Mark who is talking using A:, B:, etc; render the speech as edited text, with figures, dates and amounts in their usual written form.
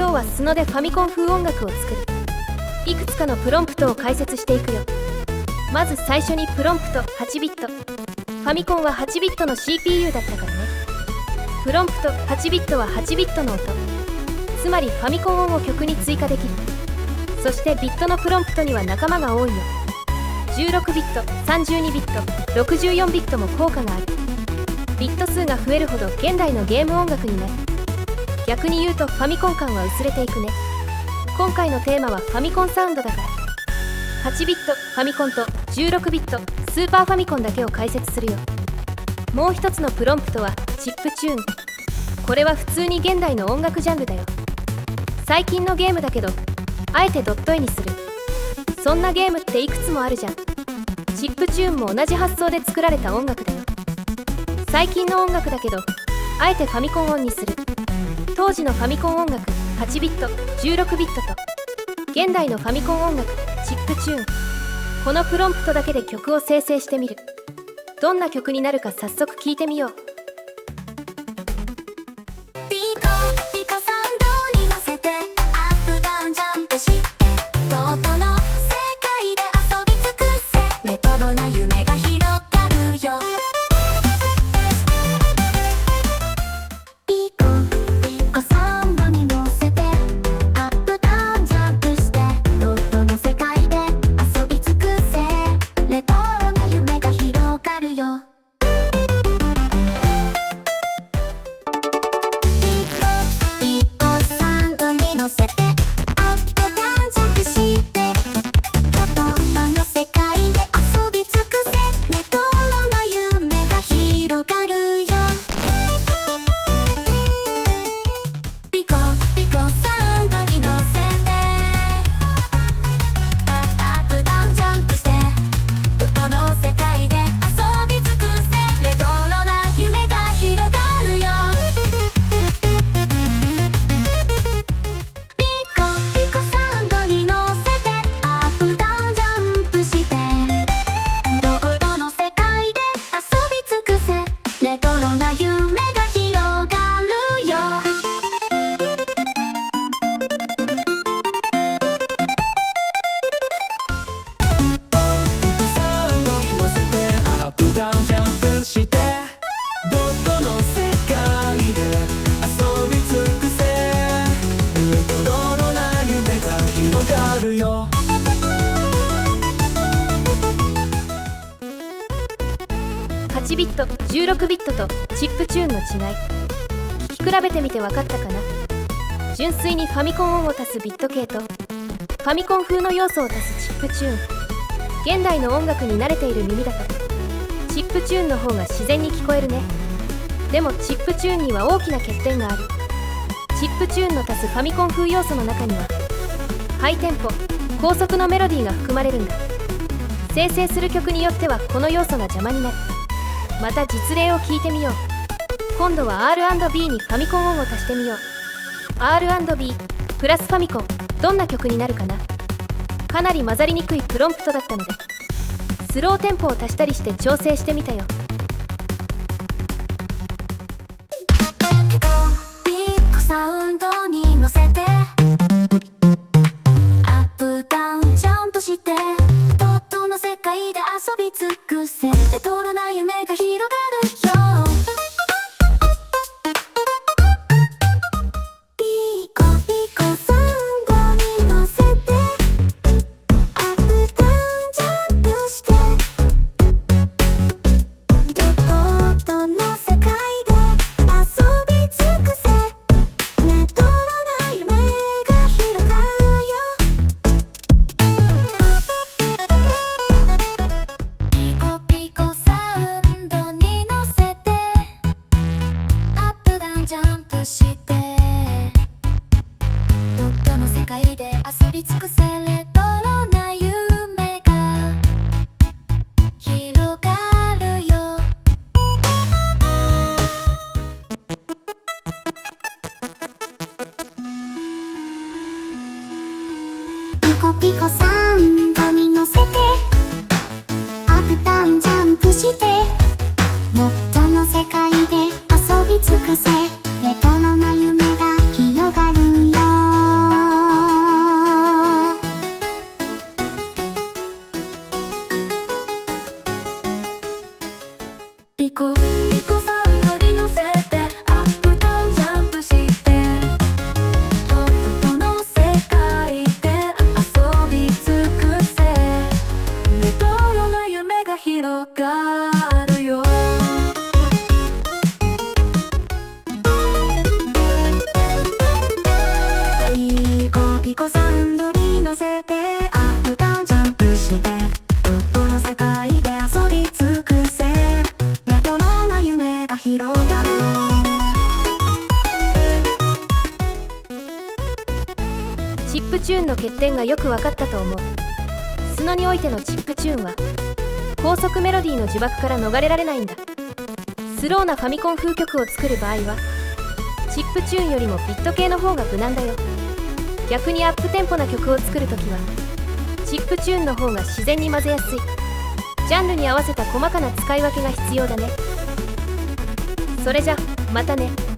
A: 今日はスノでファミコン風音楽を作る。いくつかのプロンプトを解説していくよ。まず最初にプロンプト8ビット。ファミコンは8ビットの CPU だったからね。プロンプト8ビットは8ビットの音、つまりファミコン音を曲に追加できる。そしてビットのプロンプトには仲間が多いよ。16ビット、32ビット、64ビットも効果がある。ビット数が増えるほど現代のゲーム音楽になる。逆に言うとファミコン感は薄れていくね。今回のテーマはファミコンサウンドだから、8ビットファミコンと16ビットスーパーファミコンだけを解説するよ。もう一つのプロンプトはチップチューン。これは普通に現代の音楽ジャンルだよ。最近のゲームだけどあえてドット絵にする。そんなゲームっていくつもあるじゃん。チップチューンも同じ発想で作られた音楽だよ。最近の音楽だけどあえてファミコン音にする。当時のファミコン音楽8ビット16ビットと現代のファミコン音楽チップチューン、このプロンプトだけで曲を生成してみる。どんな曲になるか早速聞いてみよう。
B: ピコピコサウンドに乗せてアップダウンジャンプしてドットの世界で遊び尽くせ、レトロな夢が広がるよ。ピコピコサウンドに乗せてアップダウンジャンプしてドットの世界で遊び尽くせ、レトロな夢が広がるよ。ピコサウンドに乗せてアップダウンジャンプしてドットの世界で遊び尽くせ、レトロな夢が広がるよ。ピコピコサウンドに乗せてアップダウンジャンプしてドットの世界で遊び尽くせ、レトロな夢が広がるよ。ピコピコサウンドに乗せてアップダウンジャンプしてドットの世界で遊び尽くせ、レトロな夢が広がるよ。
C: サウンドに乗せてアップダウンジャンプしてドットの世界で遊び尽くせ、レトロな夢が広がるよ。
A: 8ビット16ビットとチップチューンの違い、聞き比べてみて分かったかな。純粋にファミコン音を足すビット系とファミコン風の要素を足すチップチューン、現代の音楽に慣れている耳だとチップチューンの方が自然に聞こえるね。でもチップチューンには大きな欠点がある。チップチューンの足すファミコン風要素の中にはハイテンポ高速のメロディーが含まれるんだ。生成する曲によってはこの要素が邪魔になる。また実例を聞いてみよう。今度は R&B にファミコン音を足してみよう。 R&B プラスファミコン、どんな曲になるかな。かなり混ざりにくいプロンプトだったのでスローテンポを足したりして調整してみたよ。
B: ピコサウンドに乗せてアップダウンジャンプしてドットの世界で遊び尽くせ、レトロな夢が広がるよ。ピコピコサウンドに乗せてアップダウンジャンプしてドットの世界で遊び尽くせ、レトロな夢が広がるよ。ピコピコサウンドに乗せてアップダウンジャンプしてドットの世界で遊び尽くせ、レトロな夢が広がるよ。ピコピコサウンドに乗せてアップダウンジャンプしてドットの世界で遊び尽くせ、レトロな夢が広がるよ。
A: チップチューンの欠点がよく分かったと思う。スノにおいてのチップチューンは高速メロディーの呪縛から逃れられないんだ。スローなファミコン風曲を作る場合はチップチューンよりもビット系の方が無難だよ。逆にアップテンポな曲を作るときはチップチューンの方が自然に混ぜやすい。ジャンルに合わせた細かな使い分けが必要だね。それじゃまたね。